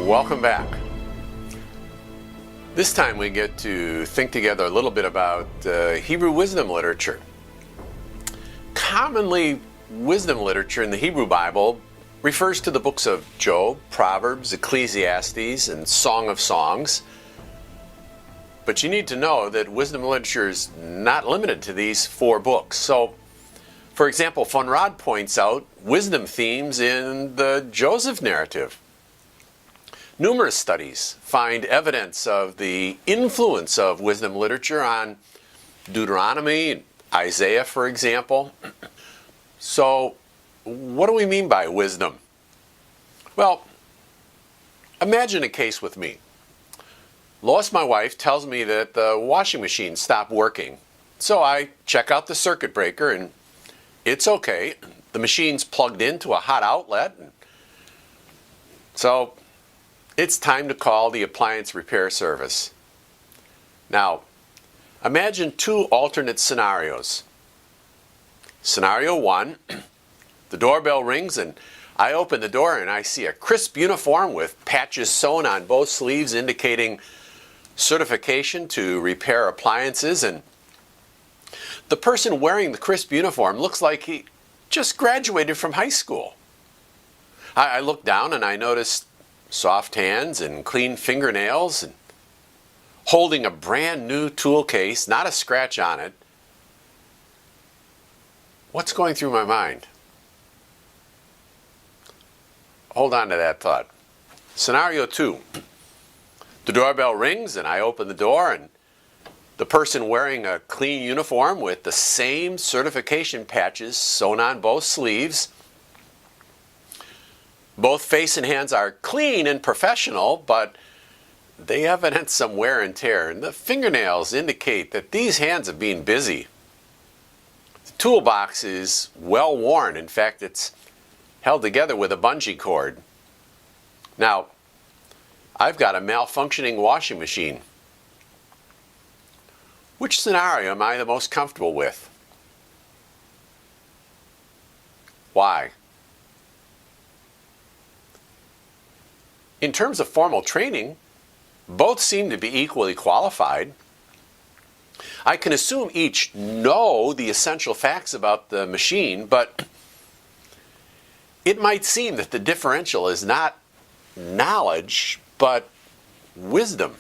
Welcome back. This time we get to think together a little bit about Hebrew wisdom literature. Commonly, wisdom literature in the Hebrew Bible refers to the books of Job, Proverbs, Ecclesiastes, and Song of Songs. But you need to know that wisdom literature is not limited to these four books. So, for example, Von Rad points out wisdom themes in the Joseph narrative. Numerous studies find evidence of the influence of wisdom literature on Deuteronomy and Isaiah, for example. So, what do we mean by wisdom? Well, imagine a case with me. Lois, my wife, tells me that the washing machine stopped working. So I check out the circuit breaker and it's okay. The machine's plugged into a hot outlet. So it's time to call the appliance repair service. Now, imagine two alternate scenarios. Scenario one, the doorbell rings and I open the door and I see a crisp uniform with patches sewn on both sleeves indicating certification to repair appliances, and the person wearing the crisp uniform looks like he just graduated from high school. I look down and I notice soft hands and clean fingernails and holding a brand new tool case, not a scratch on it. What's going through my mind? Hold on to that thought. Scenario two. The doorbell rings and I open the door and the person wearing a clean uniform with the same certification patches sewn on both sleeves. Both face and hands are clean and professional, but they evidence some wear and tear, and the fingernails indicate that these hands have been busy. The toolbox is well worn. In fact, it's held together with a bungee cord. Now, I've got a malfunctioning washing machine. Which scenario am I the most comfortable with? Why? In terms of formal training, both seem to be equally qualified. I can assume each know the essential facts about the machine, but it might seem that the differential is not knowledge, but wisdom.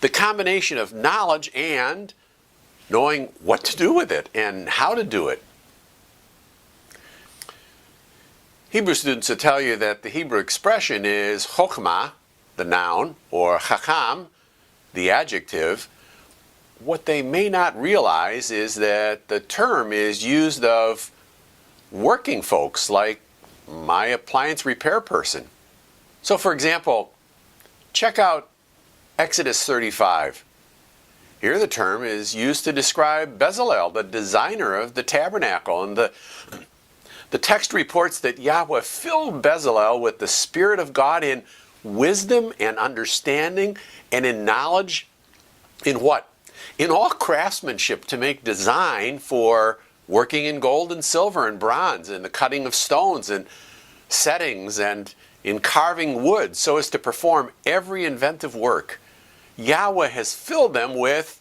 The combination of knowledge and knowing what to do with it and how to do it. Hebrew students will tell you that the Hebrew expression is chokhmah, the noun, or chacham, the adjective. What they may not realize is that the term is used of working folks like my appliance repair person. So, for example, check out Exodus 35. Here the term is used to describe Bezalel, the designer of the tabernacle. And the text reports that Yahweh filled Bezalel with the Spirit of God in wisdom and understanding and in knowledge. In what? In all craftsmanship to make design for working in gold and silver and bronze and the cutting of stones and settings and in carving wood so as to perform every inventive work. Yahweh has filled them with,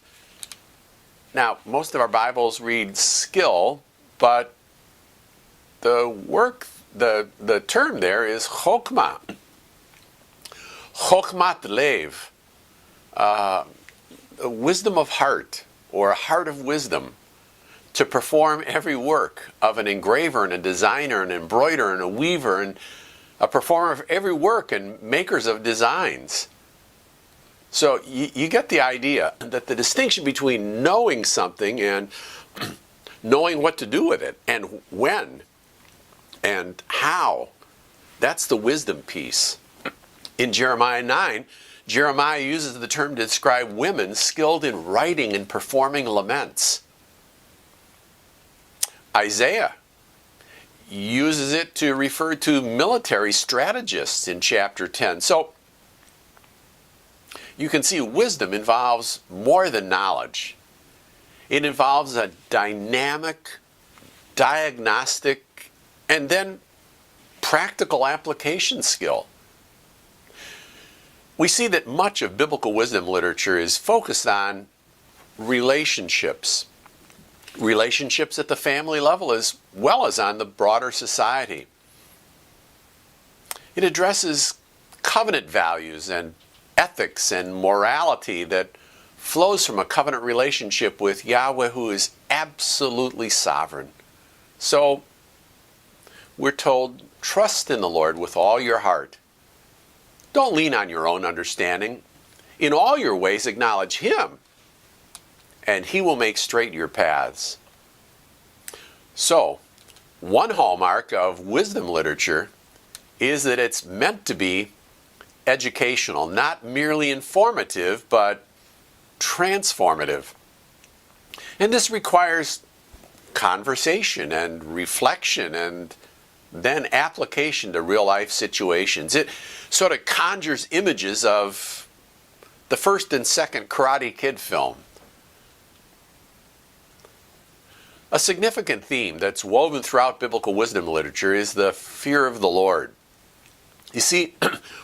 now most of our Bibles read skill, but the term there is chokhmah. Chokhmat lev, wisdom of heart, or a heart of wisdom, to perform every work of an engraver and a designer, an embroiderer and a weaver, and a performer of every work and makers of designs. So you get the idea that the distinction between knowing something and knowing what to do with it and when and how, that's the wisdom piece. In Jeremiah 9, Jeremiah uses the term to describe women skilled in writing and performing laments. Isaiah uses it to refer to military strategists in chapter 10. So you can see wisdom involves more than knowledge. It involves a dynamic, diagnostic, and then practical application skill. we see that much of biblical wisdom literature is focused on relationships. Relationships at the family level as well as on the broader society. It addresses covenant values and ethics and morality that flows from a covenant relationship with Yahweh, who is absolutely sovereign. So we're told, trust in the Lord with all your heart. Don't lean on your own understanding. In all your ways acknowledge Him, and He will make straight your paths. So, one hallmark of wisdom literature is that it's meant to be educational, not merely informative, but transformative. And this requires conversation and reflection and then application to real life situations. It sort of conjures images of the first and second Karate Kid film. A significant theme that's woven throughout biblical wisdom literature is the fear of the Lord. You see,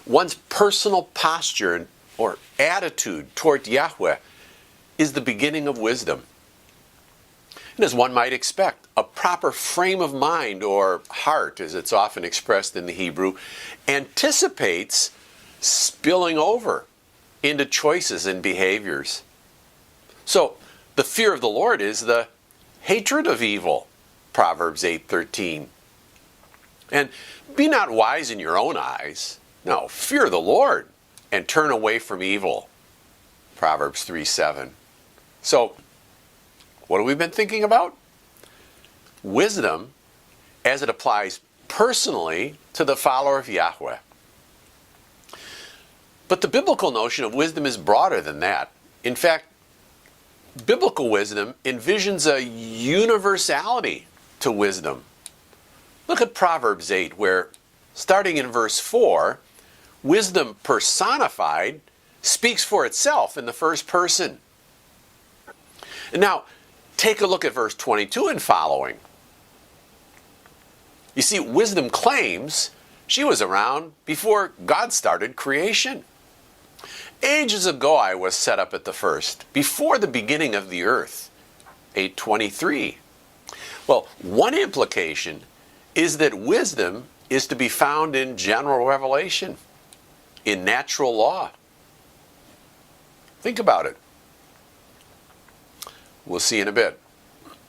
one's personal posture or attitude toward Yahweh is the beginning of wisdom. And as one might expect, a proper frame of mind or heart, as it's often expressed in the Hebrew, anticipates spilling over into choices and behaviors. So, the fear of the Lord is the hatred of evil, Proverbs 8:13. And be not wise in your own eyes. No, fear the Lord and turn away from evil, Proverbs 3:7. So, what have we been thinking about? Wisdom as it applies personally to the follower of Yahweh. But the biblical notion of wisdom is broader than that. In fact, biblical wisdom envisions a universality to wisdom. Look at Proverbs 8, where, starting in verse 4, wisdom personified speaks for itself in the first person. And now, take a look at verse 22 and following. You see, wisdom claims she was around before God started creation. Ages ago I was set up at the first, before the beginning of the earth, 8:23. Well, one implication is that wisdom is to be found in general revelation, in natural law. Think about it. We'll see in a bit.